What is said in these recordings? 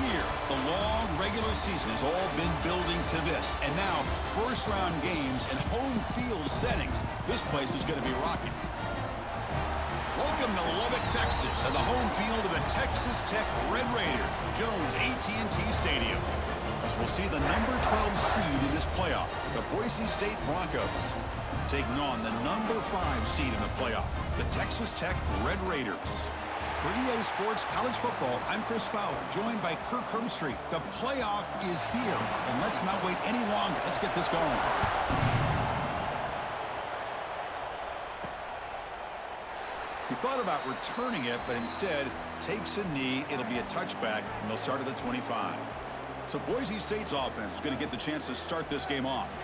here. The long regular season has all been building to this. And now, first-round games and home field settings. This place is going to be rocking. Welcome to Lubbock, Texas, and the home field of the Texas Tech Red Raiders, Jones AT&T Stadium. As we'll see the number 12 seed in this playoff, the Boise State Broncos, taking on the number 5 seed in the playoff, the Texas Tech Red Raiders. For EA Sports College Football, I'm Chris Fowler, joined by Kirk Hermstreet. The playoff is here, and let's not wait any longer. Let's get this going. He thought about returning it, but instead takes a knee. It'll be a touchback, and they'll start at the 25. So Boise State's offense is going to get the chance to start this game off.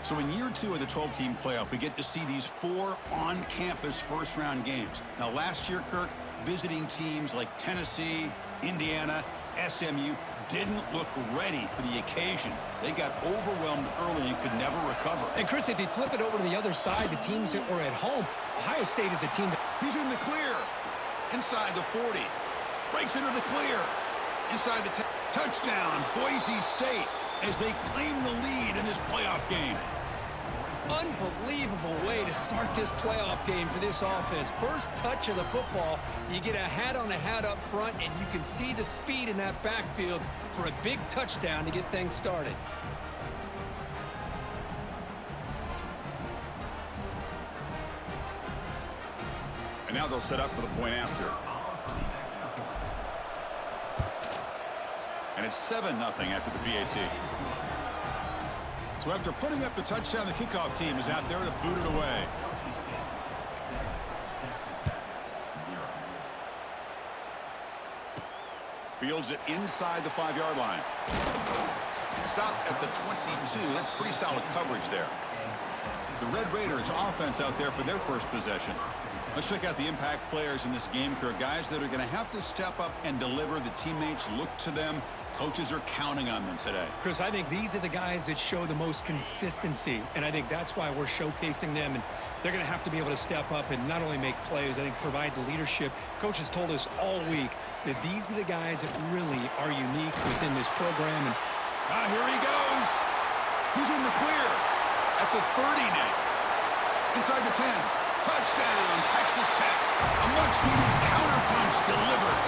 So in year 2 of the 12-team playoff, we get to see these 4 on-campus first-round games. Now, last year, Kirk, visiting teams like Tennessee, Indiana, SMU didn't look ready for the occasion. They got overwhelmed early and could never recover. And, Chris, if you flip it over to the other side, the teams that were at home, Ohio State is a team that... He's in the clear. Inside the 40. Breaks into the clear. Inside the touchdown, Boise State, as they claim the lead in this playoff game. Unbelievable way to start this playoff game for this offense. First touch of the football, you get a hat-on-a-hat up front, and you can see the speed in that backfield for a big touchdown to get things started. And now they'll set up for the point after. And it's 7-0 after the PAT. So after putting up the touchdown, the kickoff team is out there to boot it away. Fields it inside the 5-yard line. Stop at the 22. That's pretty solid coverage there. The Red Raiders offense out there for their first possession. Let's check out the impact players in this game, Kirk. Guys that are going to have to step up and deliver. The teammates look to them. Coaches are counting on them today. Chris, I think these are the guys that show the most consistency, and I think that's why we're showcasing them, and they're going to have to be able to step up and not only make plays, I think provide the leadership. Coaches told us all week that these are the guys that really are unique within this program. And here he goes. He's in the clear at the 30 now. Inside the 10. Touchdown, Texas Tech. A much-needed counterpunch delivered.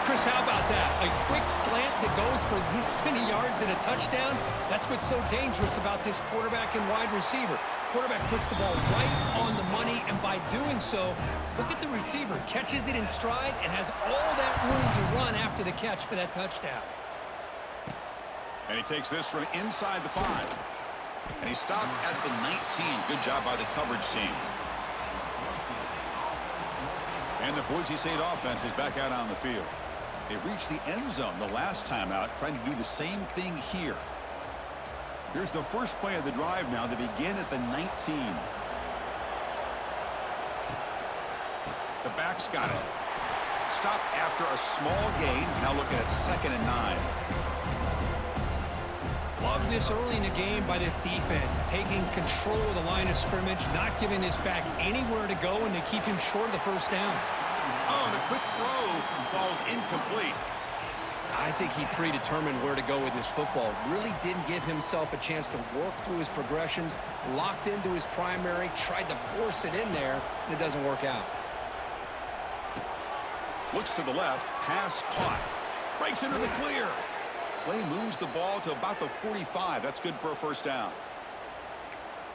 Chris, how about that? A quick slant that goes for this many yards and a touchdown. That's what's so dangerous about this quarterback and wide receiver. Quarterback puts the ball right on the money, and by doing so, look at the receiver. Catches it in stride and has all that room to run after the catch for that touchdown. And he takes this from inside the 5. And he stopped at the 19. Good job by the coverage team. And the Boise State offense is back out on the field. They reached the end zone the last time out, trying to do the same thing here. Here's the first play of the drive now. They begin at the 19. The back's got it. Stop after a small gain. Now looking at 2nd and 9. Love this early in the game by this defense, taking control of the line of scrimmage, not giving this back anywhere to go, and they keep him short of the first down. Oh, the quick throw falls incomplete. I think he predetermined where to go with his football. Really didn't give himself a chance to work through his progressions, locked into his primary, tried to force it in there, and it doesn't work out. Looks to the left, pass caught. Breaks into the clear. Play moves the ball to about the 45. That's good for a first down.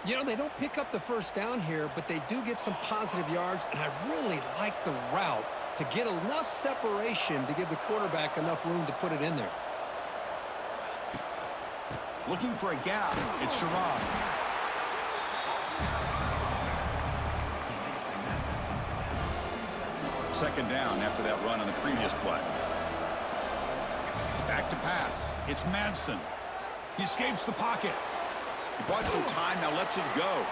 You know, they don't pick up the first down here, but they do get some positive yards, and I really like the route to get enough separation to give the quarterback enough room to put it in there. Looking for a gap. It's Crazyyy. Second down after that run on the previous play. Back to pass. It's Madsen. He escapes the pocket. He bought some time, now lets it go.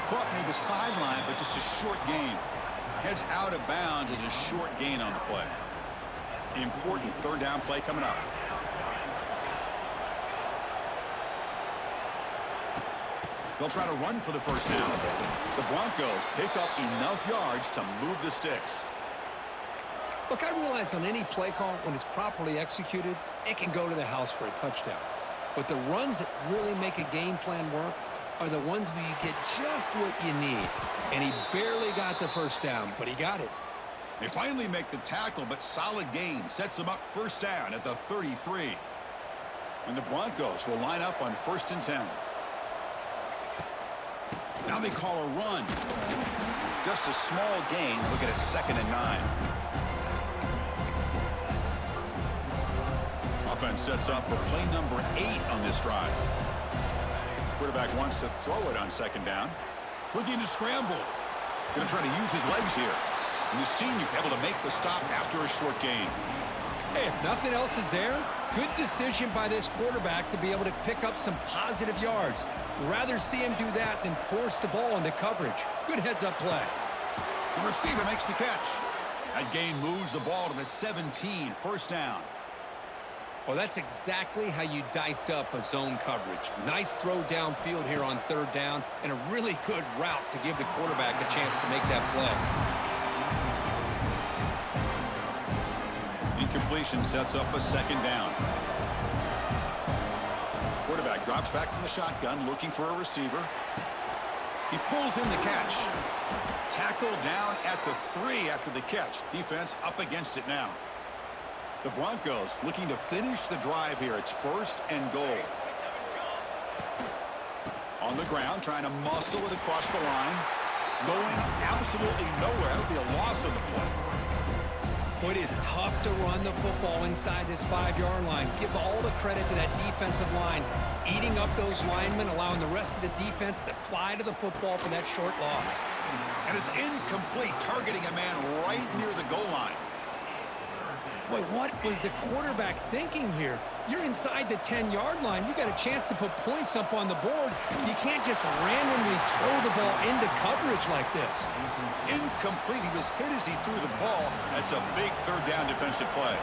Caught near the sideline, but just a short gain. Heads out of bounds as a short gain on the play. Important third down play coming up. They'll try to run for the first down. The Broncos pick up enough yards to move the sticks. Look, I realize on any play call, when it's properly executed, it can go to the house for a touchdown. But the runs that really make a game plan work are the ones where you get just what you need. And he barely got the first down, but he got it. They finally make the tackle, but solid gain sets them up first down at the 33. And the Broncos will line up on 1st and 10. Now they call a run. Just a small gain. Look at it, 2nd and 9. Offense sets up for play number 8 on this drive. Quarterback wants to throw it on 2nd down. Looking to scramble. Going to try to use his legs here. And the senior able to make the stop after a short gain. Hey, if nothing else is there, good decision by this quarterback to be able to pick up some positive yards. Rather see him do that than force the ball into coverage. Good heads-up play. The receiver makes the catch. That gain moves the ball to the 17, 1st down. Well, that's exactly how you dice up a zone coverage. Nice throw downfield here on 3rd down, and a really good route to give the quarterback a chance to make that play. Incompletion sets up a 2nd down. Quarterback drops back from the shotgun, looking for a receiver. He pulls in the catch. Tackle down at the 3 after the catch. Defense up against it now. The Broncos looking to finish the drive here. It's 1st and goal. On the ground, trying to muscle it across the line. Going absolutely nowhere. That would be a loss of the play. Well, it is tough to run the football inside this 5-yard line. Give all the credit to that defensive line, eating up those linemen, allowing the rest of the defense to fly to the football for that short loss. And it's incomplete, targeting a man right near the goal line. Boy, what was the quarterback thinking here? You're inside the 10-yard line. You got a chance to put points up on the board. You can't just randomly throw the ball into coverage like this. Incomplete. He was hit as he threw the ball. That's a big 3rd down defensive play.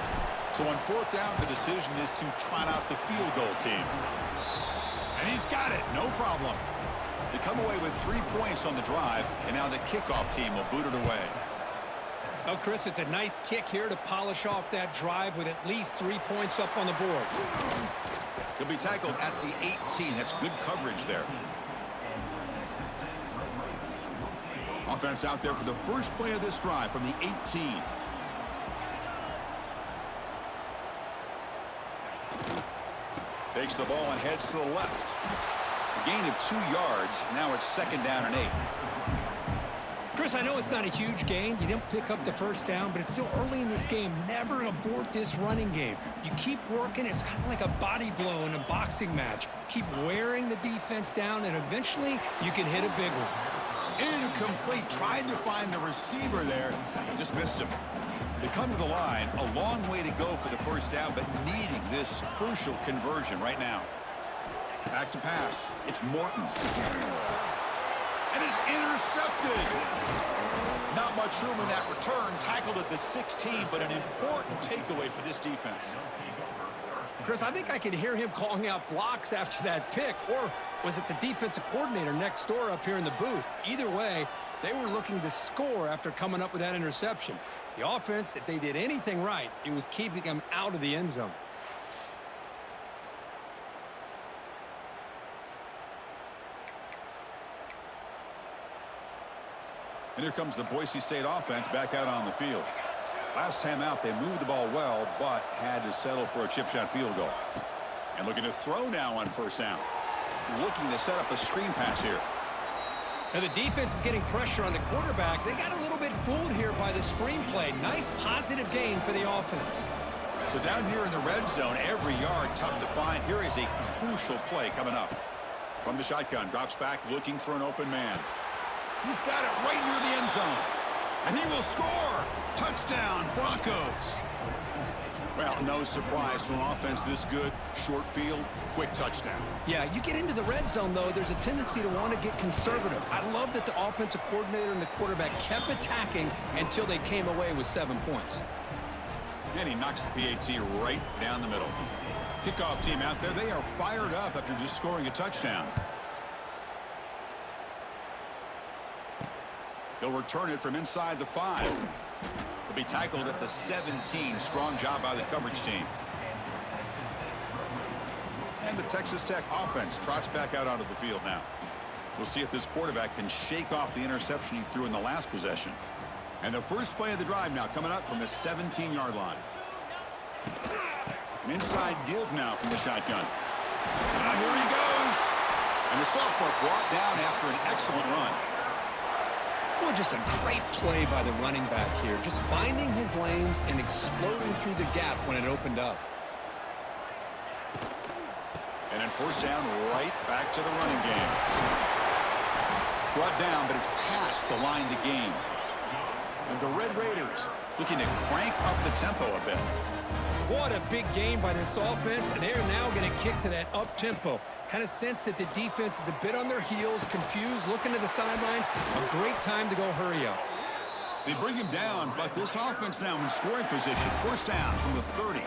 So on 4th down, the decision is to trot out the field goal team. And he's got it. No problem. They come away with 3 points on the drive, and now the kickoff team will boot it away. Oh, Chris, it's a nice kick here to polish off that drive with at least 3 points up on the board. He'll be tackled at the 18. That's good coverage there. Offense out there for the first play of this drive from the 18. Takes the ball and heads to the left. A gain of 2 yards. Now it's 2nd down and 8. Chris, I know it's not a huge gain. You didn't pick up the first down, but it's still early in this game. Never abort this running game. You keep working. It's kind of like a body blow in a boxing match. Keep wearing the defense down, and eventually you can hit a big one. Incomplete. Tried to find the receiver there. Just missed him. They come to the line. A long way to go for the first down, but needing this crucial conversion right now. Back to pass. It's Morton. And it's intercepted. Not much room in that return. Tackled at the 16, but an important takeaway for this defense. Chris, I think I could hear him calling out blocks after that pick. Or was it the defensive coordinator next door up here in the booth? Either way, they were looking to score after coming up with that interception. The offense, if they did anything right, it was keeping them out of the end zone. And here comes the Boise State offense back out on the field. Last time out, they moved the ball well, but had to settle for a chip shot field goal. And looking to throw now on 1st down. Looking to set up a screen pass here. Now the defense is getting pressure on the quarterback. They got a little bit fooled here by the screen play. Nice positive gain for the offense. So down here in the red zone, every yard tough to find. Here is a crucial play coming up. From the shotgun, drops back looking for an open man. He's got it right near the end zone. And he will score. Touchdown, Broncos. Well, no surprise from an offense this good. Short field, quick touchdown. Yeah, you get into the red zone, though, there's a tendency to want to get conservative. I love that the offensive coordinator and the quarterback kept attacking until they came away with 7 points. And he knocks the PAT right down the middle. Kickoff team out there, they are fired up after just scoring a touchdown. He'll return it from inside the 5. The be tackled at the 17. Strong job by the coverage team. And the Texas Tech offense trots back out onto the field now. We'll see if this quarterback can shake off the interception he threw in the last possession. And the first play of the drive now coming up from the 17-yard line. An inside give now from the shotgun. Here he goes. And the sophomore brought down after an excellent run. Well, just a great play by the running back here. Just finding his lanes and exploding through the gap when it opened up. And then first down, right back to the running game. Brought down, but it's past the line to gain. And the Red Raiders looking to crank up the tempo a bit. What a big game by this offense, and they're now going to kick to that up-tempo. Kind of sense that the defense is a bit on their heels, confused, looking to the sidelines. A great time to go hurry up. They bring him down, but this offense now in scoring position. First down from the 30.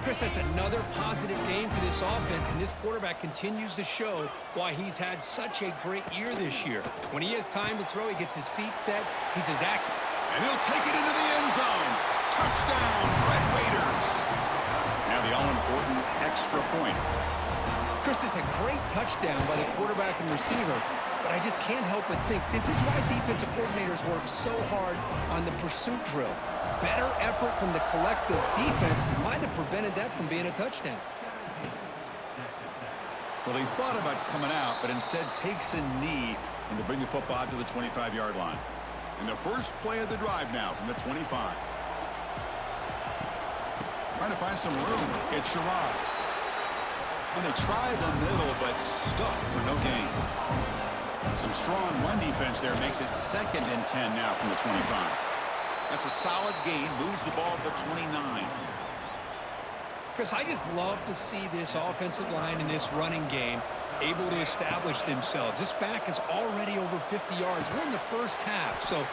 Chris, that's another positive game for this offense, and this quarterback continues to show why he's had such a great year this year. When he has time to throw, he gets his feet set, he's as accurate. And he'll take it into the end zone. Touchdown, Red Raiders. Now the all-important extra point. Chris, it's a great touchdown by the quarterback and receiver, but I just can't help but think this is why defensive coordinators work so hard on the pursuit drill. Better effort from the collective defense might have prevented that from being a touchdown. Well, he thought about coming out, but instead takes a knee and to bring the football to the 25-yard line. And the first play of the drive now from the 25. Trying to find some room. It's Sherrod. And they try the middle, but stuck for no gain. Some strong run defense there makes it 2nd and 10 now from the 25. That's a solid gain. Moves the ball to the 29. Chris, I just love to see this offensive line in this running game able to establish themselves. This back is already over 50 yards. We're in the first half, so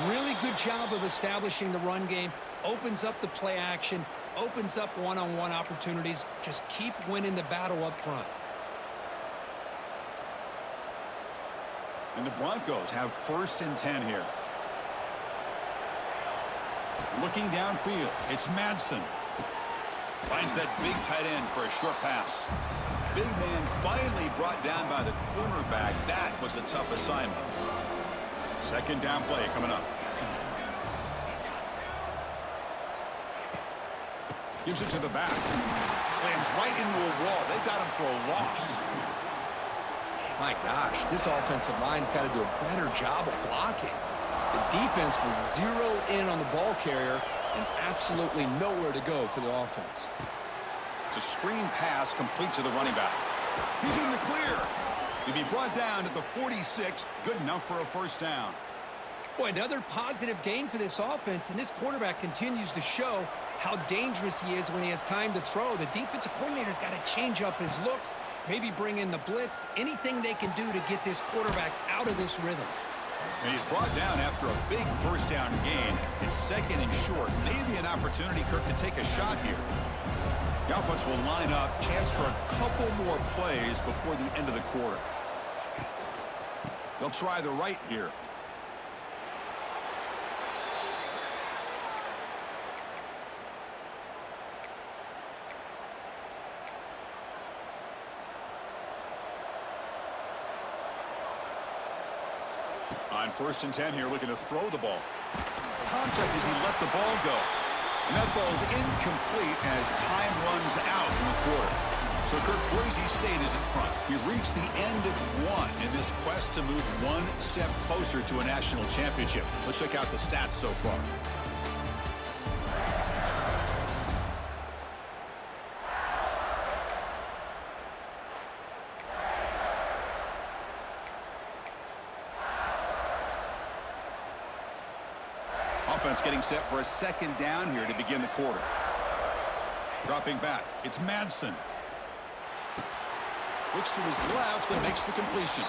really good job of establishing the run game. Opens up the play action, opens up one-on-one opportunities. Just keep winning the battle up front. And the Broncos have 1st and 10 here. Looking downfield, it's Madsen. Finds that big tight end for a short pass. Big man finally brought down by the cornerback. That was a tough assignment. 2nd down play coming up. Gives it to the back. Slams right into a wall. They got him for a loss. My gosh, this offensive line's got to do a better job of blocking. The defense was zero in on the ball carrier and absolutely nowhere to go for the offense. It's a screen pass complete to the running back. He's in the clear. He'll be brought down at the 46. Good enough for a first down. Boy, another positive gain for this offense, and this quarterback continues to show how dangerous he is when he has time to throw. The defensive coordinator's got to change up his looks, maybe bring in the blitz, anything they can do to get this quarterback out of this rhythm. And he's brought down after a big first down gain. It's 2nd and short. Maybe an opportunity, Kirk, to take a shot here. The offense will line up. Chance for a couple more plays before the end of the quarter. They'll try the right here. On 1st and 10 here, looking to throw the ball. Contact as he let the ball go. And that ball is incomplete as time runs out in the quarter. So Kirk, Boise State is in front. We've reached the end of one in this quest to move one step closer to a national championship. Let's check out the stats so far. Offense getting set for a 2nd down here to begin the quarter. Dropping back, it's Madsen. Looks to his left and makes the completion.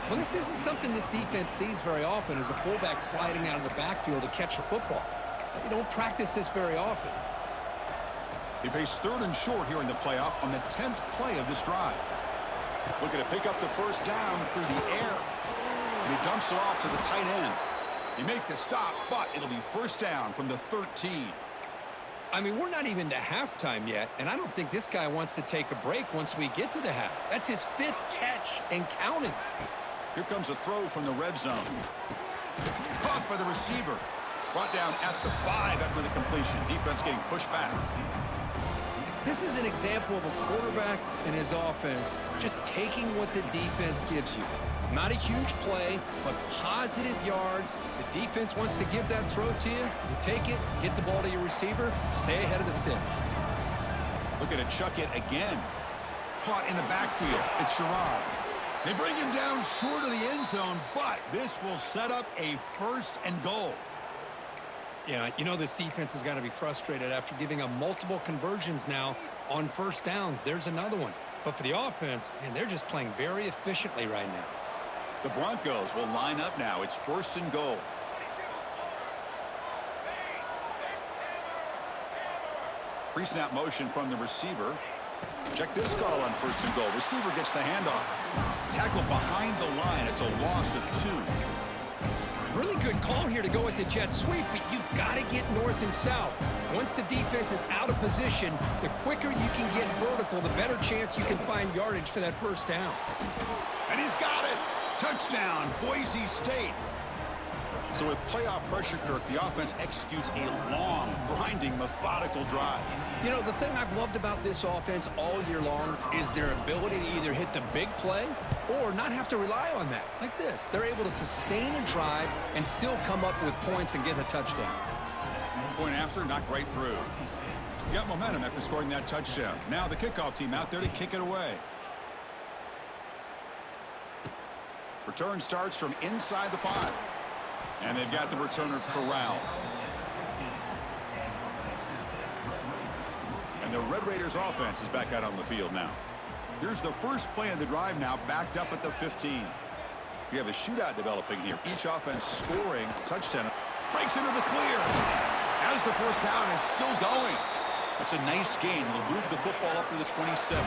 Well, this isn't something this defense sees very often, as a fullback sliding out of the backfield to catch a football. They don't practice this very often. They face 3rd and short here in the playoff on the 10th play of this drive. Looking to pick up the first down through the air. And he dumps it off to the tight end. You make the stop, but it'll be first down from the 13. I mean, we're not even to halftime yet, and I don't think this guy wants to take a break once we get to the half. That's his 5th catch and counting. Here comes a throw from the red zone. Caught by the receiver. Brought down at the 5 after the completion. Defense getting pushed back. This is an example of a quarterback and his offense just taking what the defense gives you. Not a huge play, but positive yards. The defense wants to give that throw to you. You take it, get the ball to your receiver, stay ahead of the sticks. Looking to chuck it again. Caught in the backfield. It's Crazyyy. They bring him down short of the end zone, but this will set up a 1st and goal. Yeah, you know this defense has got to be frustrated after giving up multiple conversions now on 1st downs. There's another one. But for the offense, man, they're just playing very efficiently right now. The Broncos will line up now. It's 1st and goal. Pre-snap motion from the receiver. Check this call on 1st and goal. Receiver gets the handoff. Tackle behind the line. It's a loss of 2. Really good call here to go with the jet sweep, but you've got to get north and south. Once the defense is out of position, the quicker you can get vertical, the better chance you can find yardage for that 1st down. And he's got it. Touchdown, Boise State. So with playoff pressure, Kirk, the offense executes a long, grinding, methodical drive. You know, the thing I've loved about this offense all year long is their ability to either hit the big play or not have to rely on that. Like this, they're able to sustain a drive and still come up with points and get a touchdown. Point after, knocked right through. You got momentum after scoring that touchdown. Now the kickoff team out there to kick it away. Return starts from inside the 5. And they've got the returner corralled. And the Red Raiders offense is back out on the field now. Here's the first play of the drive now, backed up at the 15. We have a shootout developing here. Each offense scoring touchdown. Breaks into the clear. As the 1st down is still going. That's a nice gain. We'll move the football up to the 27.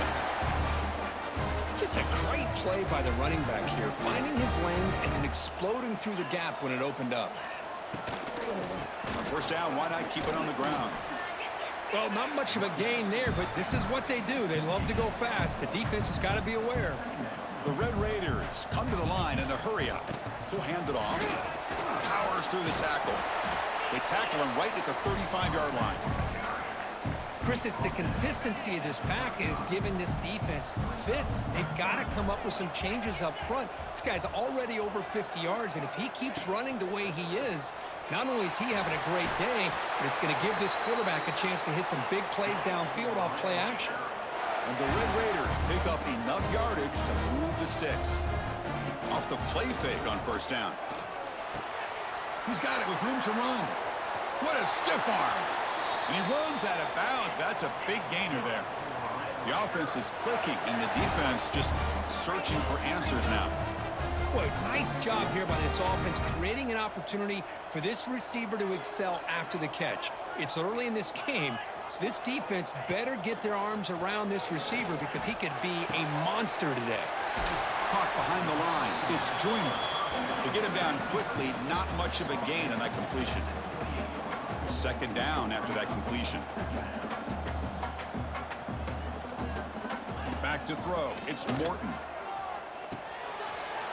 Just a great play by the running back here, finding his lanes and then exploding through the gap when it opened up. On 1st down, why not keep it on the ground? Well, not much of a gain there, but this is what they do. They love to go fast. The defense has got to be aware. The Red Raiders come to the line in the hurry up. He'll hand it off. Powers through the tackle. They tackle him right at the 35-yard line. Chris, it's the consistency of this pack is giving this defense fits. They've got to come up with some changes up front. This guy's already over 50 yards, and if he keeps running the way he is, not only is he having a great day, but it's going to give this quarterback a chance to hit some big plays downfield off play action. And the Red Raiders pick up enough yardage to move the sticks. Off the play fake on 1st down. He's got it with room to run. What a stiff arm. And he runs out of bounds. That's a big gainer there. The offense is clicking, and the defense just searching for answers now. Boy, nice job here by this offense, creating an opportunity for this receiver to excel after the catch. It's early in this game, so this defense better get their arms around this receiver because he could be a monster today. Caught behind the line. It's Joyner. To get him down quickly, not much of a gain on that completion. 2nd down after that completion. Back to throw. It's Morton.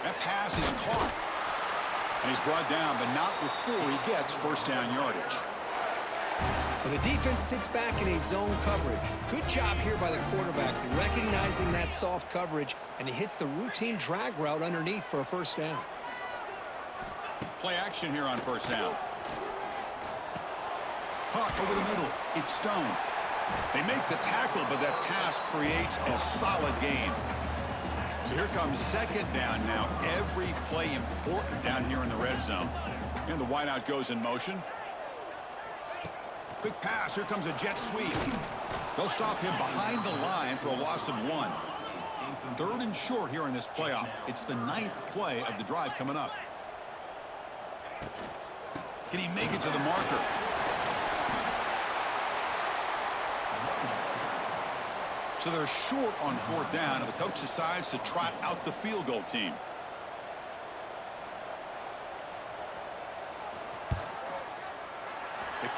That pass is caught. And he's brought down, but not before he gets 1st down yardage. Well, the defense sits back in a zone coverage. Good job here by the quarterback, recognizing that soft coverage, and he hits the routine drag route underneath for a 1st down. Play action here on 1st down. Caught over the middle. It's Stone. They make the tackle, but that pass creates a solid gain. So here comes 2nd down now. Every play important down here in the red zone. And the wideout goes in motion. Quick pass. Here comes a jet sweep. They'll stop him behind the line for a loss of 1. 3rd and short here in this playoff. It's the 9th play of the drive coming up. Can he make it to the marker? So they're short on 4th down, and the coach decides to trot out the field goal team.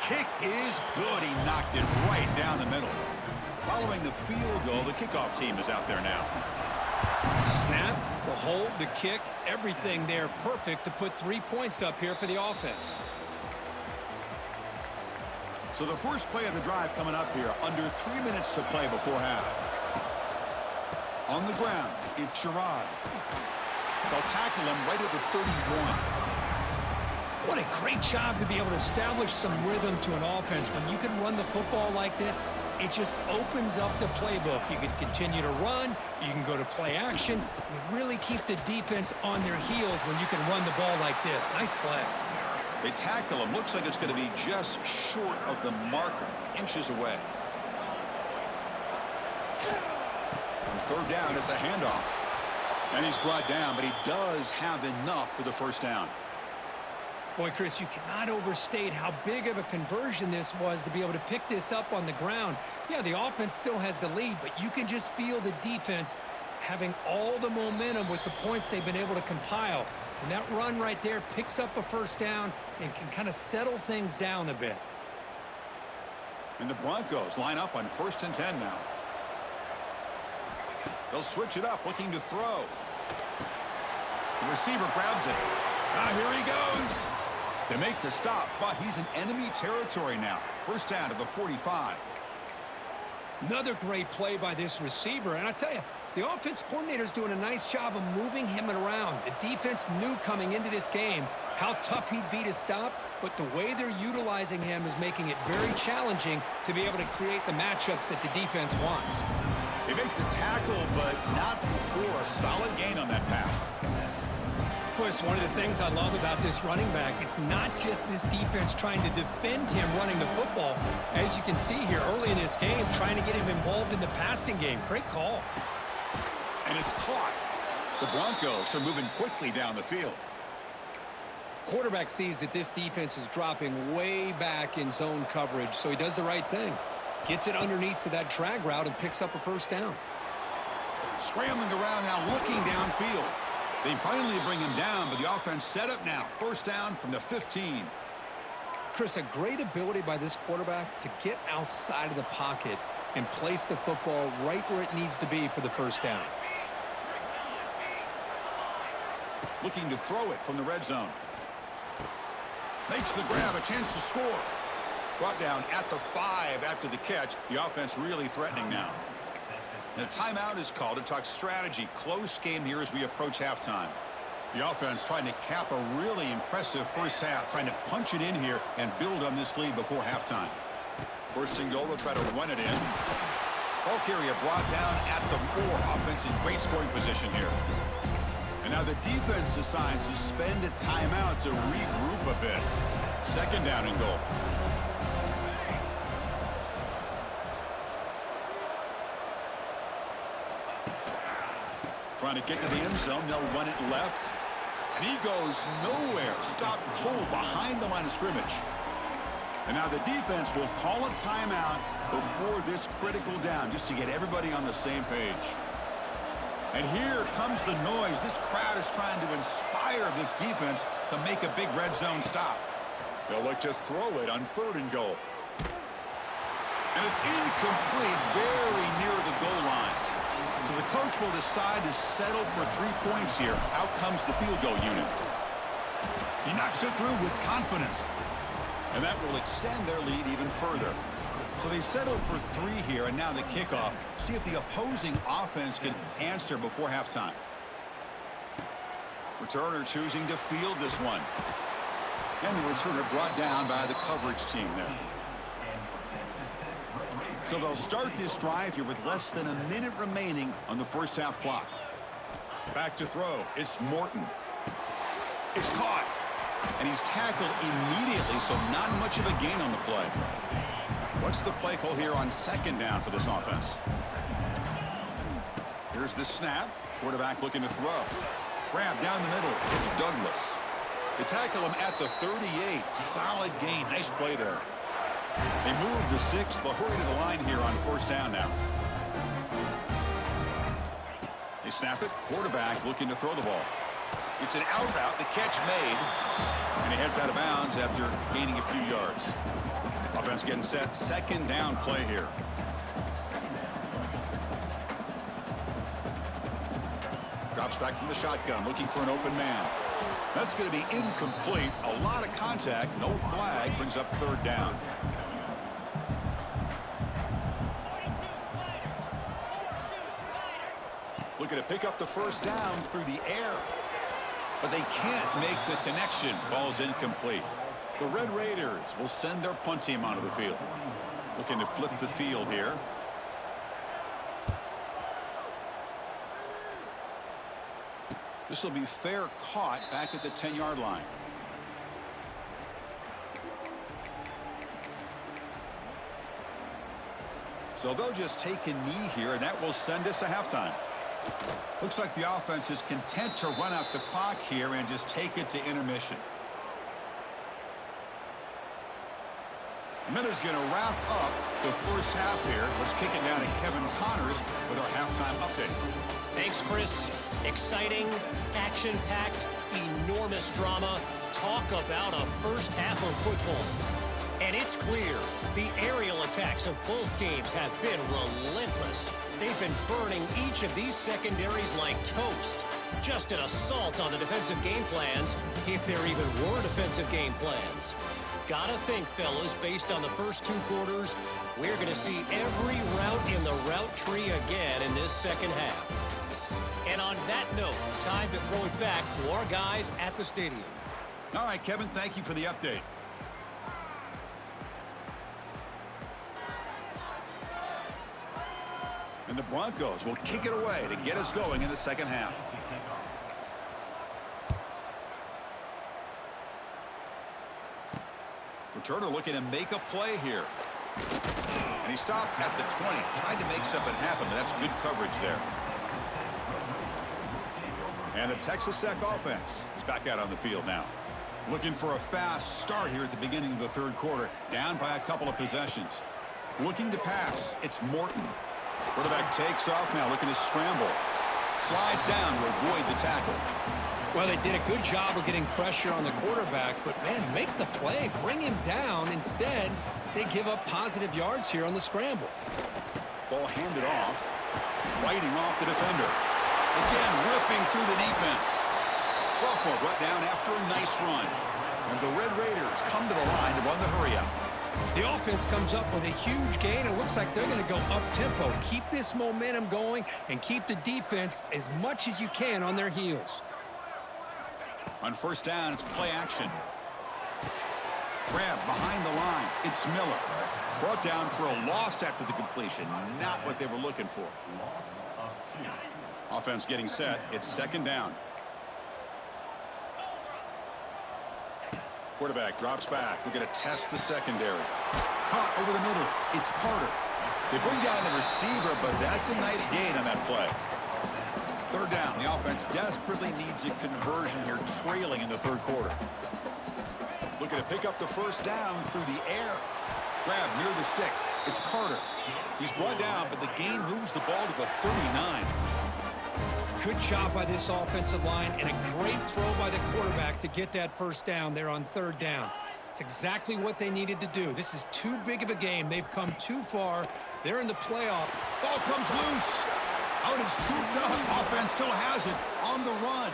kick is good. He knocked it right down the middle. Following the field goal, the kickoff team is out there now. Snap, the hold, the kick, everything there perfect to put 3 points up here for the offense. So the first play of the drive coming up here, under 3 minutes to play before half. On the ground, it's Crazyyy. They'll tackle him right at the 31. What a great job to be able to establish some rhythm to an offense. When you can run the football like this, it just opens up the playbook. You can continue to run. You can go to play action. You really keep the defense on their heels when you can run the ball like this. Nice play. They tackle him. Looks like it's going to be just short of the marker, inches away. On third down, it's a handoff. And he's brought down, but he does have enough for the first down. Boy, Chris, you cannot overstate how big of a conversion this was to be able to pick this up on the ground. Yeah, the offense still has the lead, but you can just feel the defense having all the momentum with the points they've been able to compile. And that run right there picks up a first down and can kind of settle things down a bit. And the Broncos line up on 1st and 10 now. They'll switch it up, looking to throw. The receiver grabs it. Here he goes. They make the stop, but he's in enemy territory now. First down to the 45. Another great play by this receiver. And I tell you, the offense coordinator's doing a nice job of moving him around. The defense knew coming into this game how tough he'd be to stop, but the way they're utilizing him is making it very challenging to be able to create the matchups that the defense wants. They make the tackle, but not before a solid gain on that pass. Chris, one of the things I love about this running back, it's not just this defense trying to defend him running the football. As you can see here early in this game, trying to get him involved in the passing game. Great call. And it's caught. The Broncos are moving quickly down the field. Quarterback sees that this defense is dropping way back in zone coverage, so he does the right thing. Gets it underneath to that drag route and picks up a first down. Scrambling around now, looking downfield. They finally bring him down, but the offense set up now. First down from the 15. Chris, a great ability by this quarterback to get outside of the pocket and place the football right where it needs to be for the first down. Looking to throw it from the red zone. Makes the grab, a chance to score. Brought down at the 5 after the catch. The offense really threatening now. And a timeout is called to talk strategy. Close game here as we approach halftime. The offense trying to cap a really impressive first half, trying to punch it in here and build on this lead before halftime. First and goal, they'll try to run it in. Ball carrier brought down at the 4. Offense in great scoring position here. And now the defense decides to spend a timeout to regroup a bit. Second down and goal. Trying to get to the end zone. They'll run it left. And he goes nowhere. Stopped cold behind the line of scrimmage. And now the defense will call a timeout before this critical down, just to get everybody on the same page. And here comes the noise. This crowd is trying to inspire this defense to make a big red zone stop. They'll look to throw it on 3rd and goal. And it's incomplete, very near the goal line. So the coach will decide to settle for 3 points here. Out comes the field goal unit. He knocks it through with confidence. And that will extend their lead even further. So they settle for 3 here, and now the kickoff. See if the opposing offense can answer before halftime. Returner choosing to field this one. And the returner brought down by the coverage team there. So they'll start this drive here with less than a minute remaining on the first half clock. Back to throw. It's Morton. It's caught. And he's tackled immediately, so not much of a gain on the play. What's the play call here on second down for this offense? Here's the snap. Quarterback looking to throw. Grab down the middle. It's Douglas. They tackle him at the 38. Solid gain. Nice play there. They move the 6. They'll hurry to the line here on first down now. They snap it. Quarterback looking to throw the ball. It's an out route. The catch made. And he heads out of bounds after gaining a few yards. Offense getting set. Second down play here. Drops back from the shotgun, looking for an open man. That's going to be incomplete. A lot of contact. No flag. Brings up third down. Looking to pick up the first down through the air. But they can't make the connection. Ball's incomplete. The Red Raiders will send their punt team onto the field. Looking to flip the field here. This will be fair caught back at the 10-yard line. So they'll just take a knee here, and that will send us to halftime. Looks like the offense is content to run out the clock here and just take it to intermission. The minute's going to wrap up the first half here. Let's kick it down to Kevin Connors with our halftime update. Thanks, Chris. Exciting, action-packed, enormous drama. Talk about a first half of football. And it's clear the aerial attacks of both teams have been relentless. They've been burning each of these secondaries like toast. Just an assault on the defensive game plans, if there even were defensive game plans. Gotta think, fellas, based on the first two quarters, we're going to see every route in the route tree again in this second half. And on that note, time to throw it back to our guys at the stadium. All right, Kevin, thank you for the update. And the Broncos will kick it away to get us going in the second half. Returner looking to make a play here. And he stopped at the 20. Tried to make something happen, but that's good coverage there. And the Texas Tech offense is back out on the field now. Looking for a fast start here at the beginning of the third quarter. Down by a couple of possessions. Looking to pass. It's Morton. Quarterback takes off now, looking to scramble. Slides down to avoid the tackle. Well, they did a good job of getting pressure on the quarterback, but, man, make the play. Bring him down. Instead, they give up positive yards here on the scramble. Ball handed off. Fighting off the defender. Again, ripping through the defense. Sophomore brought down after a nice run. And the Red Raiders come to the line to run the hurry-up. The offense comes up with a huge gain. It looks like they're going to go up-tempo. Keep this momentum going and keep the defense as much as you can on their heels. On first down, it's play action. Grab behind the line. It's Miller. Brought down for a loss after the completion. Not what they were looking for. Offense getting set. It's second down. Quarterback drops back. We're going to test the secondary. Caught over the middle. It's Carter. They bring down the receiver, but that's a nice gain on that play. Third down. The offense desperately needs a conversion here, trailing in the third quarter. Looking to pick up the first down through the air. Grab near the sticks. It's Carter. He's brought down, but the gain moves the ball to the 39. Good job by this offensive line and a great throw by the quarterback to get that first down there on third down. It's exactly what they needed to do. This is too big of a game. They've come too far. They're in the playoff. Ball comes loose. Out and scooped up. Offense still has it on the run.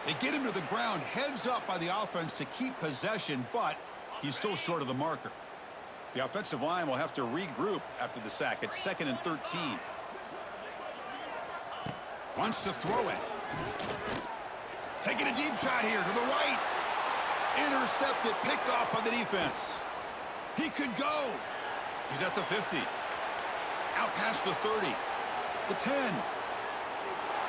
They get him to the ground. Heads up by the offense to keep possession, but he's still short of the marker. The offensive line will have to regroup after the sack. It's 2nd and 13. Wants to throw it. Taking a deep shot here to the right. Intercepted, picked off by the defense. He could go. He's at the 50. Out past the 30. The 10.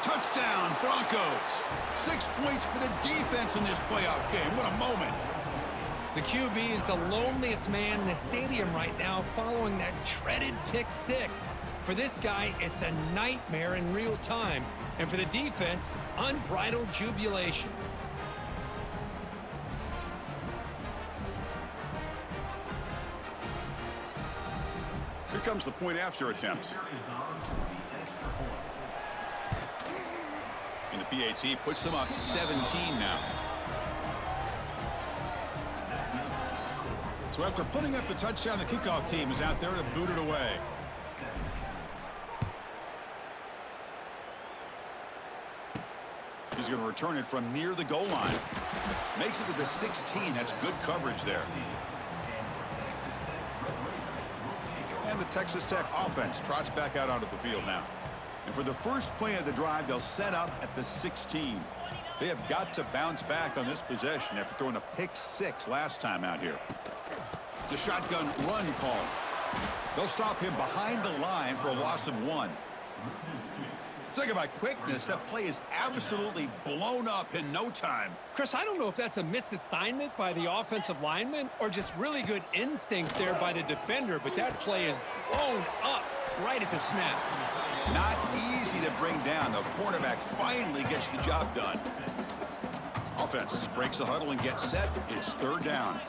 Touchdown, Broncos. 6 points for the defense in this playoff game. What a moment. The QB is the loneliest man in the stadium right now following that dreaded pick six. For this guy, it's a nightmare in real time. And for the defense, unbridled jubilation. Here comes the point after attempt. And the PAT puts them up 17 now. So after putting up a touchdown, the kickoff team is out there to boot it away. He's going to return it from near the goal line. Makes it to the 16. That's good coverage there. And the Texas Tech offense trots back out onto the field now. And for the first play of the drive, they'll set up at the 16. They have got to bounce back on this possession after throwing a pick-6 last time out here. It's a shotgun run call. They'll stop him behind the line for a loss of 1. Talking about quickness, that play is absolutely blown up in no time. Chris, I don't know if that's a misassignment by the offensive lineman or just really good instincts there by the defender, but that play is blown up right at the snap. Not easy to bring down. The cornerback finally gets the job done. Offense breaks the huddle and gets set. It's 3rd down.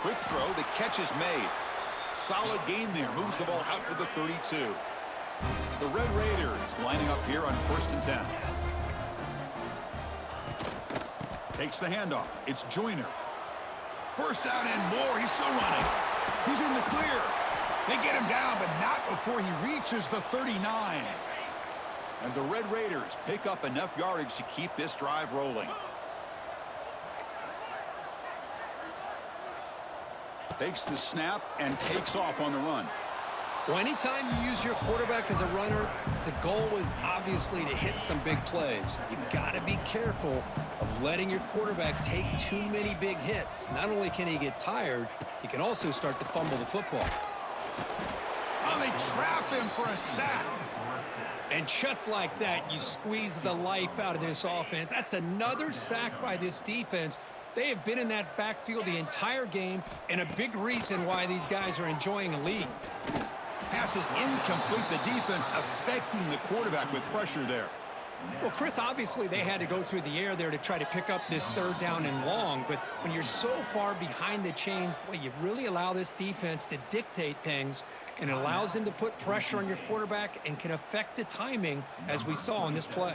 Quick throw. The catch is made. Solid gain there. Moves the ball out to the 32. The Red Raiders lining up here on 1st and 10. Takes the handoff. It's Joyner. First down and more. He's still running. He's in the clear. They get him down, but not before he reaches the 39. And the Red Raiders pick up enough yardage to keep this drive rolling. Takes the snap and takes off on the run. Well, anytime you use your quarterback as a runner, the goal is obviously to hit some big plays. You've got to be careful of letting your quarterback take too many big hits. Not only can he get tired, he can also start to fumble the football. Oh, they trap him for a sack. And just like that, you squeeze the life out of this offense. That's another sack by this defense. They have been in that backfield the entire game, and a big reason why these guys are enjoying a lead. Pass is incomplete. The defense affecting the quarterback with pressure there. Well, Chris, obviously they had to go through the air there to try to pick up this 3rd down and long, but when you're so far behind the chains, boy, you really allow this defense to dictate things, and it allows them to put pressure on your quarterback and can affect the timing, as we saw on this play.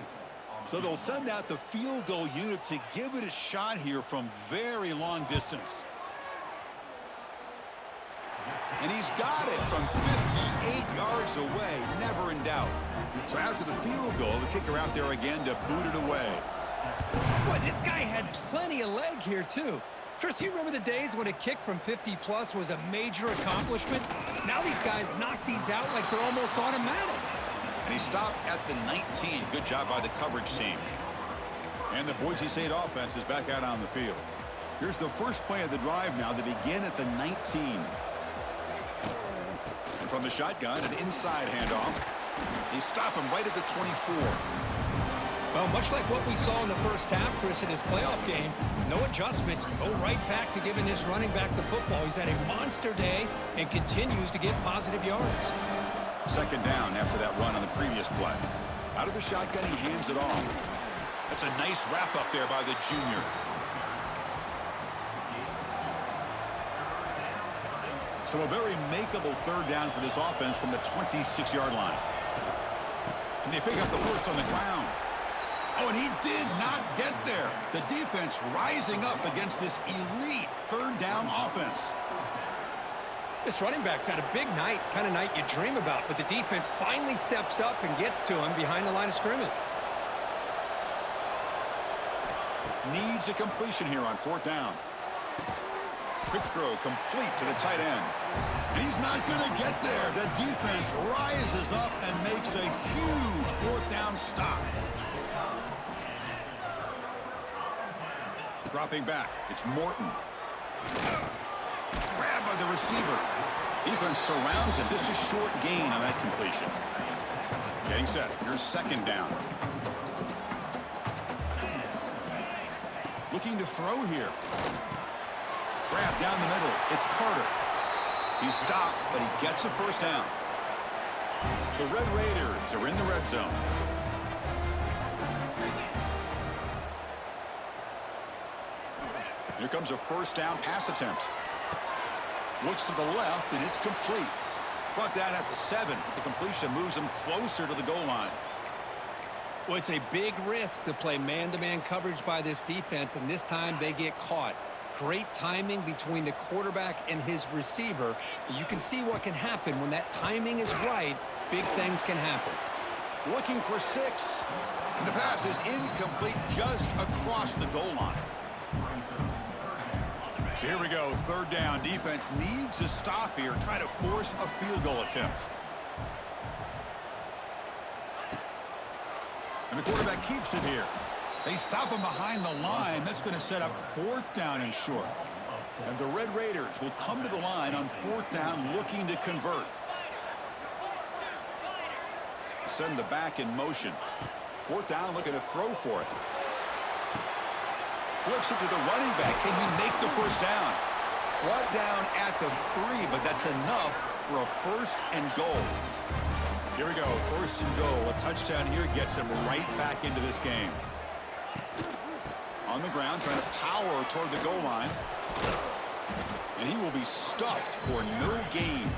So they'll send out the field goal unit to give it a shot here from very long distance. And he's got it from 58 yards away, never in doubt. So after the field goal, the kicker out there again to boot it away. Boy, this guy had plenty of leg here, too. Chris, you remember the days when a kick from 50-plus was a major accomplishment? Now these guys knock these out like they're almost automatic. And he stopped at the 19. Good job by the coverage team. And the Boise State offense is back out on the field. Here's the first play of the drive now to begin at the 19. And from the shotgun, an inside handoff. They stop him right at the 24. Well, much like what we saw in the first half, Chris, in his playoff game, no adjustments. Go right back to giving this running back the football. He's had a monster day and continues to get positive yards. 2nd down after that run on the previous play. Out of the shotgun, he hands it off. That's a nice wrap up there by the junior. So a very makeable 3rd down for this offense from the 26-yard line. Can they pick up the first on the ground? Oh, and he did not get there. The defense rising up against this elite 3rd down offense. This running back's had a big night, kind of night you dream about, but the defense finally steps up and gets to him behind the line of scrimmage. Needs a completion here on 4th down. Quick throw complete to the tight end. And he's not going to get there. The defense rises up and makes a huge 4th down stop. Dropping back, it's Morton. Grabbed by the receiver. Defense surrounds him. Just a short gain on that completion. Getting set. Here's 2nd down. Looking to throw here. Grab down the middle. It's Carter. He's stopped, but he gets a 1st down. The Red Raiders are in the red zone. Here comes a 1st down pass attempt. Looks to the left, and it's complete. Brought down at the 7, but the completion moves him closer to the goal line. Well, it's a big risk to play man-to-man coverage by this defense, and this time they get caught. Great timing between the quarterback and his receiver. You can see what can happen when that timing is right. Big things can happen. Looking for 6. And the pass is incomplete just across the goal line. So here we go, 3rd down. Defense needs a stop here, try to force a field goal attempt. And the quarterback keeps it here. They stop him behind the line. That's going to set up 4th down and short. And the Red Raiders will come to the line on 4th down looking to convert. Send the back in motion. 4th down, looking to throw for it. Flips it to the running back. Can he make the 1st down? Brought down at the 3, but that's enough for a 1st and goal. Here we go, 1st and goal. A touchdown here gets him right back into this game. On the ground, trying to power toward the goal line. And he will be stuffed for no gain.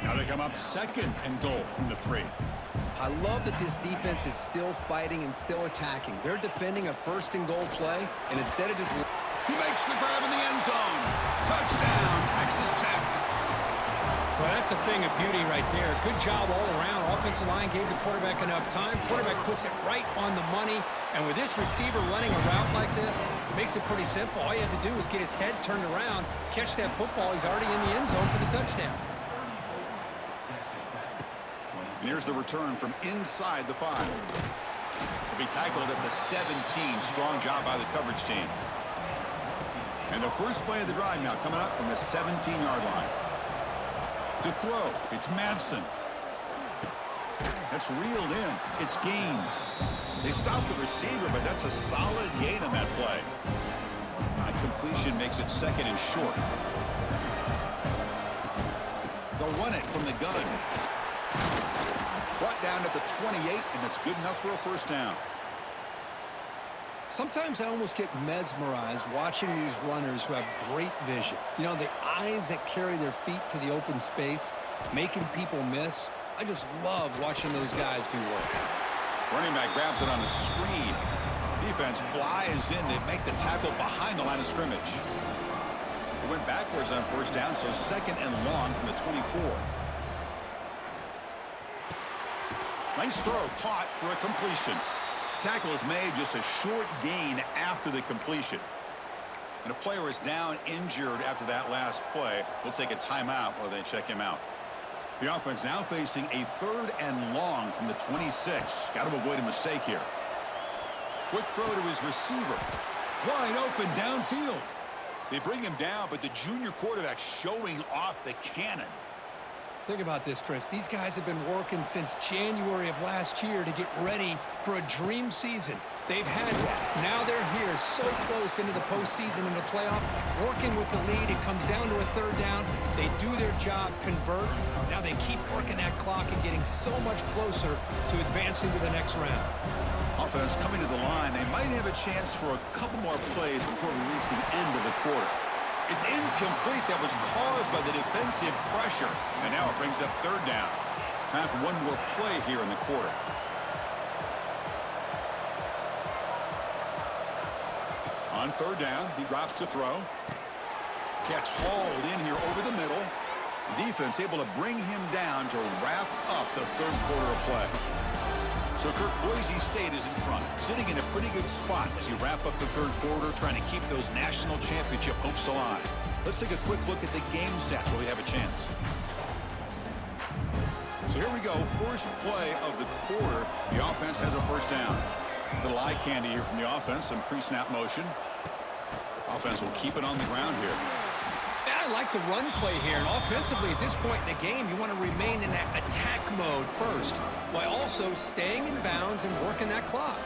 Now they come up 2nd and goal from the 3. I love that this defense is still fighting and still attacking. They're defending a 1st and goal play, and instead of just... He makes the grab in the end zone. Touchdown, Texas Tech. Well, that's a thing of beauty right there. Good job all around. Offensive line gave the quarterback enough time. Quarterback puts it right on the money. And with this receiver running a route like this, it makes it pretty simple. All you have to do is get his head turned around, catch that football. He's already in the end zone for the touchdown. And here's the return from inside the 5. He'll be tackled at the 17. Strong job by the coverage team. And the first play of the drive now coming up from the 17-yard line. To throw, it's Madsen. That's reeled in. It's Gaines. They stop the receiver, but that's a solid gain on that play. A completion makes it 2nd and short. They'll run it from the gun. Brought down at the 28, and it's good enough for a 1st down. Sometimes I almost get mesmerized watching these runners who have great vision. You know, the eyes that carry their feet to the open space, making people miss. I just love watching those guys do work. Running back grabs it on a screen. Defense flies in. They make the tackle behind the line of scrimmage. They went backwards on 1st down, so 2nd and long from the 24. Nice throw, caught for a completion. Tackle is made, just a short gain after the completion. And a player is down injured after that last play. We'll take a timeout while they check him out. The offense now facing a 3rd and long from the 26. Got to avoid a mistake here. Quick throw to his receiver. Wide open downfield. They bring him down, but the junior quarterback showing off the cannon. Think about this, Chris. These guys have been working since January of last year to get ready for a dream season. They've had that. Now they're here so close into the postseason and the playoff, working with the lead. It comes down to a 3rd down. They do their job, convert. Now they keep working that clock and getting so much closer to advancing to the next round. Offense coming to the line. They might have a chance for a couple more plays before we reach the end of the quarter. It's incomplete. That was caused by the defensive pressure. And now it brings up 3rd down. Time for one more play here in the quarter. On 3rd down, he drops to throw. Catch hauled in here over the middle. The defense able to bring him down to wrap up the 3rd quarter of play. So, Kirk, Boise State is in front, sitting in a pretty good spot as you wrap up the 3rd quarter, trying to keep those national championship hopes alive. Let's take a quick look at the game stats while we have a chance. So here we go, first play of the quarter. The offense has a 1st down. Little eye candy here from the offense, some pre-snap motion. Offense will keep it on the ground here. Yeah, I like the run play here, and offensively at this point in the game, you want to remain in that attack mode first, while also staying in bounds and working that clock.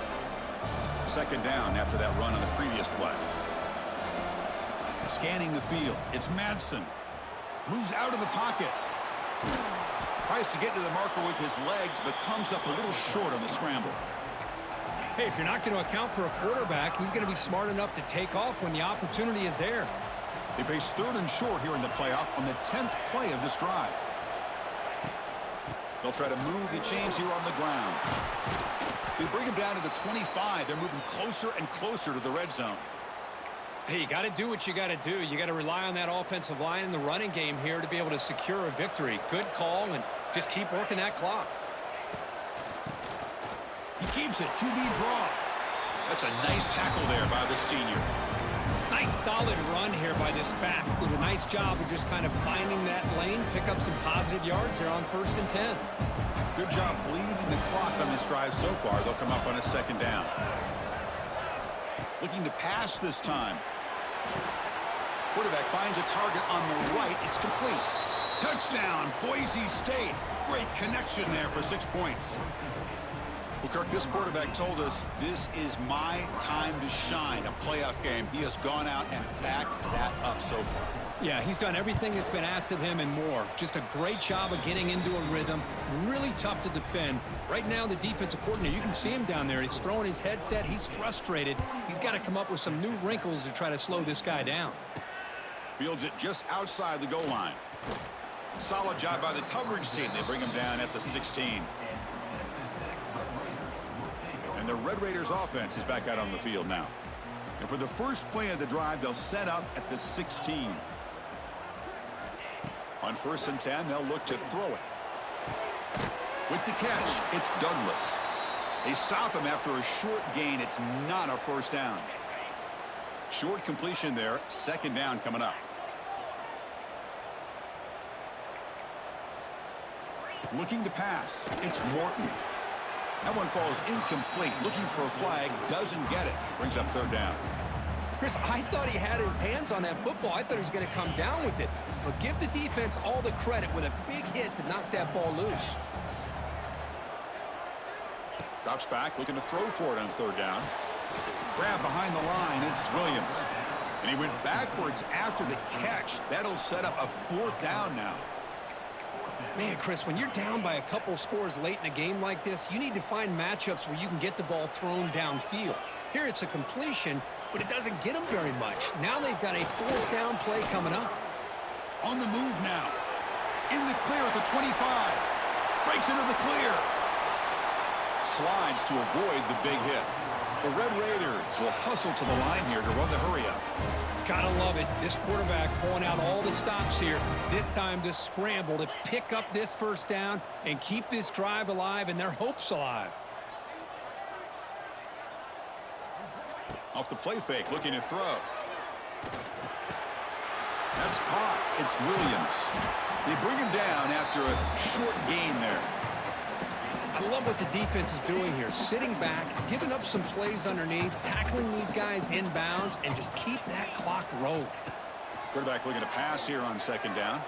2nd down after that run on the previous play. Scanning the field, it's Madsen. Moves out of the pocket. Tries to get to the marker with his legs, but comes up a little short on the scramble. Hey, if you're not going to account for a quarterback, he's going to be smart enough to take off when the opportunity is there. They face 3rd and short here in the playoff on the 10th play of this drive. They'll try to move the chains here on the ground. They bring him down to the 25. They're moving closer and closer to the red zone. Hey, you got to do what you got to do. You got to rely on that offensive line in the running game here to be able to secure a victory. Good call, and just keep working that clock. He keeps it. QB draw. That's a nice tackle there by the senior. Nice solid run here by this back. Did a nice job of just kind of finding that lane, pick up some positive yards there on 1st and 10. Good job bleeding the clock on this drive so far. They'll come up on a 2nd down. Looking to pass this time. Quarterback finds a target on the right. It's complete. Touchdown, Boise State. Great connection there for 6 points. Well, Kirk, this quarterback told us this is my time to shine, a playoff game. He has gone out and backed that up so far. Yeah, he's done everything that's been asked of him and more. Just a great job of getting into a rhythm. Really tough to defend. Right now, the defensive coordinator, you can see him down there. He's throwing his headset. He's frustrated. He's got to come up with some new wrinkles to try to slow this guy down. Fields it just outside the goal line. Solid job by the coverage team. They bring him down at the 16. And the Red Raiders offense is back out on the field now. And for the first play of the drive, they'll set up at the 16. On 1st and 10, they'll look to throw it. With the catch, it's Douglas. They stop him after a short gain. It's not a 1st down. Short completion there. 2nd down coming up. Looking to pass. It's Morton. That one falls incomplete. Looking for a flag. Doesn't get it. Brings up 3rd down. Chris, I thought he had his hands on that football. I thought he was going to come down with it. But give the defense all the credit with a big hit to knock that ball loose. Drops back, looking to throw for it on 3rd down. Grab behind the line, it's Williams. And he went backwards after the catch. That'll set up a 4th down now. Man, Chris, when you're down by a couple scores late in a game like this, you need to find matchups where you can get the ball thrown downfield. Here it's a completion, but it doesn't get them very much. Now they've got a 4th down play coming up. On the move now. In the clear at the 25. Breaks into the clear. Slides to avoid the big hit. The Red Raiders will hustle to the line here to run the hurry up. Gotta love it. This quarterback pulling out all the stops here. This time to scramble to pick up this 1st down and keep this drive alive and their hopes alive. Off the play fake, looking to throw. That's caught. It's Williams. They bring him down after a short gain there. I love what the defense is doing here. Sitting back, giving up some plays underneath, tackling these guys inbounds, and just keep that clock rolling. Quarterback looking to pass here on 2nd down.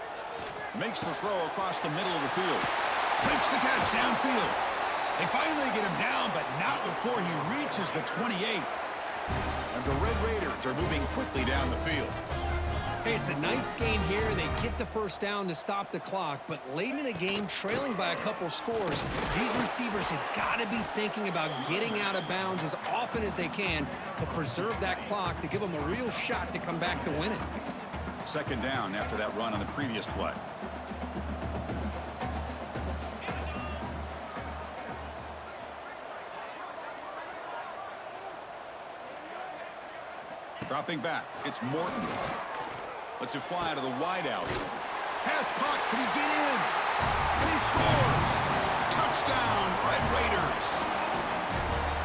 Makes the throw across the middle of the field. Makes the catch downfield. They finally get him down, but not before he reaches the 28. And the Red Raiders are moving quickly down the field. Hey, it's a nice game here. They get the 1st down to stop the clock, but late in the game, trailing by a couple scores, these receivers have got to be thinking about getting out of bounds as often as they can to preserve that clock to give them a real shot to come back to win it. 2nd down after that run on the previous play. Dropping back, it's Morton. Lets it fly out of the wideout. Pass caught, can he get in? And he scores! Touchdown, Red Raiders!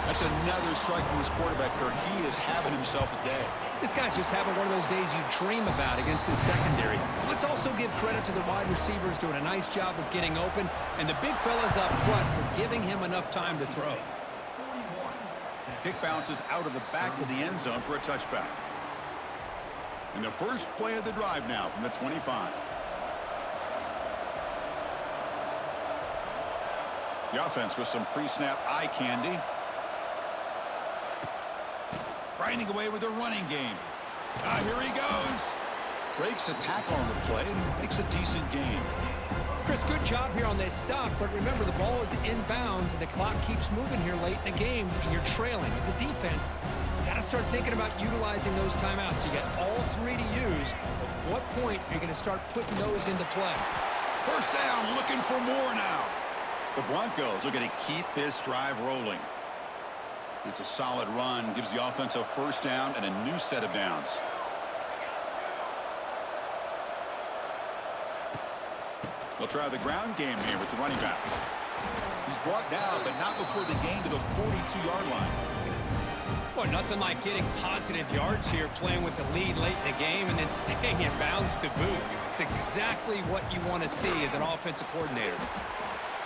That's another strike from this quarterback, Kirk. He is having himself a day. This guy's just having one of those days you dream about against this secondary. Let's also give credit to the wide receivers doing a nice job of getting open, and the big fellas up front for giving him enough time to throw. Kick bounces out of the back of the end zone for a touchback. And the first play of the drive now from the 25. The offense with some pre-snap eye candy. Grinding away with a running game. Here he goes. Breaks a tackle on the play and makes a decent gain. Chris, good job here on this stop, but remember the ball is inbounds and the clock keeps moving here late in the game and you're trailing. As a defense, you got to start thinking about utilizing those timeouts. You got all 3 to use. At what point are you going to start putting those into play? 1st down, looking for more now. The Broncos are going to keep this drive rolling. It's a solid run, gives the offense a first down and a new set of downs. They'll try the ground game here with the running back. He's brought down, but not before the gain to the 42-yard line. Well, nothing like getting positive yards here, playing with the lead late in the game and then staying in bounds to boot. It's exactly what you want to see as an offensive coordinator.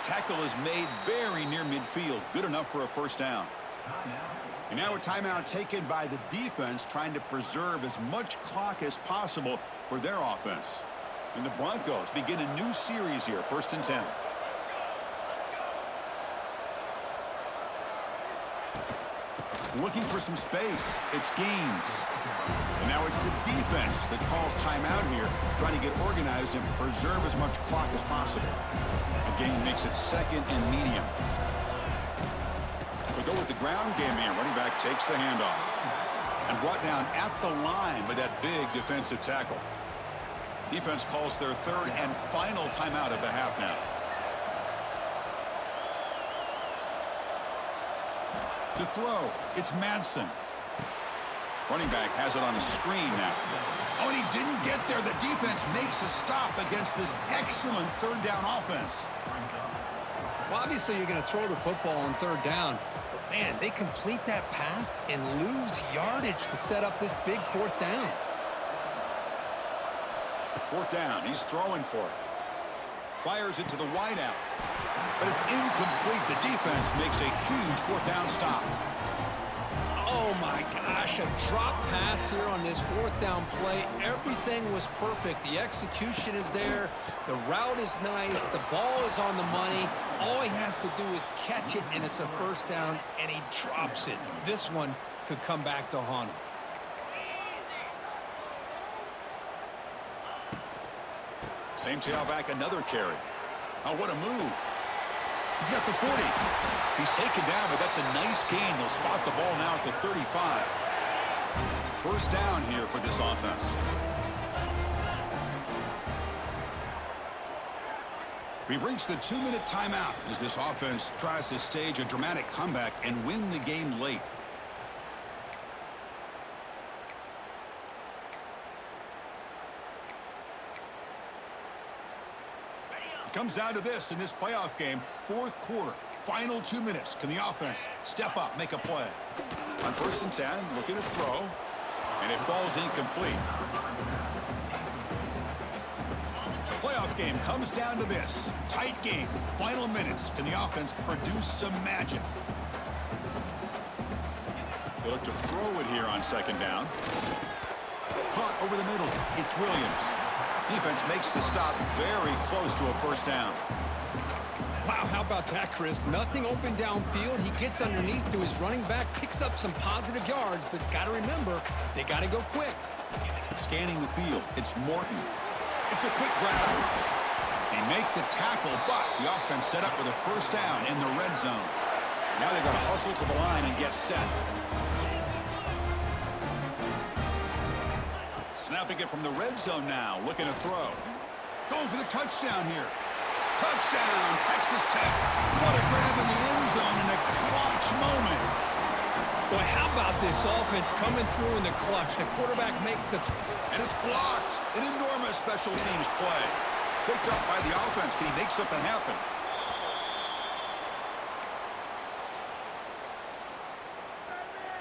Tackle is made very near midfield. Good enough for a first down. And now a timeout taken by the defense, trying to preserve as much clock as possible for their offense. And the Broncos begin a new series here, 1st and 10. Looking for some space. It's Gaines. And now it's the defense that calls timeout here, trying to get organized and preserve as much clock as possible. Again, makes it 2nd and medium. We go with the ground game here. Running back takes the handoff. And brought down at the line with that big defensive tackle. Defense calls their 3rd and final timeout of the half now. To throw, it's Madsen. Running back has it on a screen now. Oh, and he didn't get there. The defense makes a stop against this excellent 3rd down offense. Well, obviously you're going to throw the football on 3rd down. But, man, they complete that pass and lose yardage to set up this big 4th down. 4th down, he's throwing for it. Fires it to the wideout. But it's incomplete. The defense makes a huge 4th down stop. Oh, my gosh, a drop pass here on this 4th down play. Everything was perfect. The execution is there. The route is nice. The ball is on the money. All he has to do is catch it, and it's a 1st down, and he drops it. This one could come back to haunt him. Same tailback, another carry. Oh, what a move. He's got the 40. He's taken down, but that's a nice gain. They'll spot the ball now at the 35. 1st down here for this offense. We've reached the 2-minute timeout as this offense tries to stage a dramatic comeback and win the game late. Comes down to this in this playoff game, 4th quarter, final 2 minutes. Can the offense step up, make a play? On 1st and 10, looking to throw, and it falls incomplete. The playoff game comes down to this. Tight game, final minutes. Can the offense produce some magic? They look to throw it here on 2nd down. Caught over the middle. It's Williams. Defense makes the stop very close to a 1st down. Wow, how about that, Chris? Nothing open downfield. He gets underneath to his running back, picks up some positive yards, but it's got to remember, they got to go quick. Scanning the field, it's Morton. It's a quick grab. They make the tackle, but the offense set up with a 1st down in the red zone. Now they're going to hustle to the line and get set. Snapping it from the red zone now, looking to throw. Going for the touchdown here. Touchdown, Texas Tech. What a grab in the end zone in a clutch moment. Boy, how about this offense coming through in the clutch? The quarterback makes the... And it's blocked. An enormous special teams play. Picked up by the offense. Can he make something happen?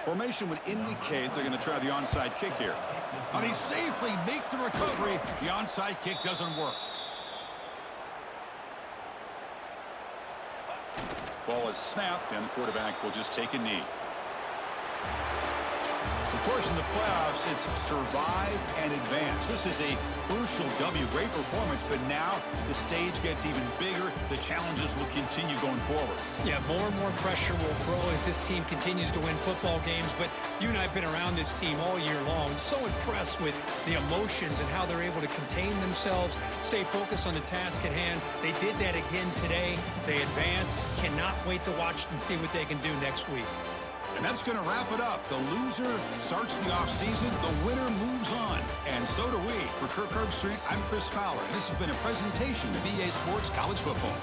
Formation would indicate they're going to try the onside kick here. And they safely make the recovery. The onside kick doesn't work. Ball is snapped, and the quarterback will just take a knee. Of course, in the playoffs, it's survive and advance. This is a crucial W. Great performance, but now the stage gets even bigger. The challenges will continue going forward. Yeah, more and more pressure will grow as this team continues to win football games, but you and I have been around this team all year long. So impressed with the emotions and how they're able to contain themselves, stay focused on the task at hand. They did that again today. They advance. Cannot wait to watch and see what they can do next week. And that's going to wrap it up. The loser starts the offseason. The winner moves on. And so do we. For Kirk Herbstreit, I'm Chris Fowler. This has been a presentation of EA Sports College Football.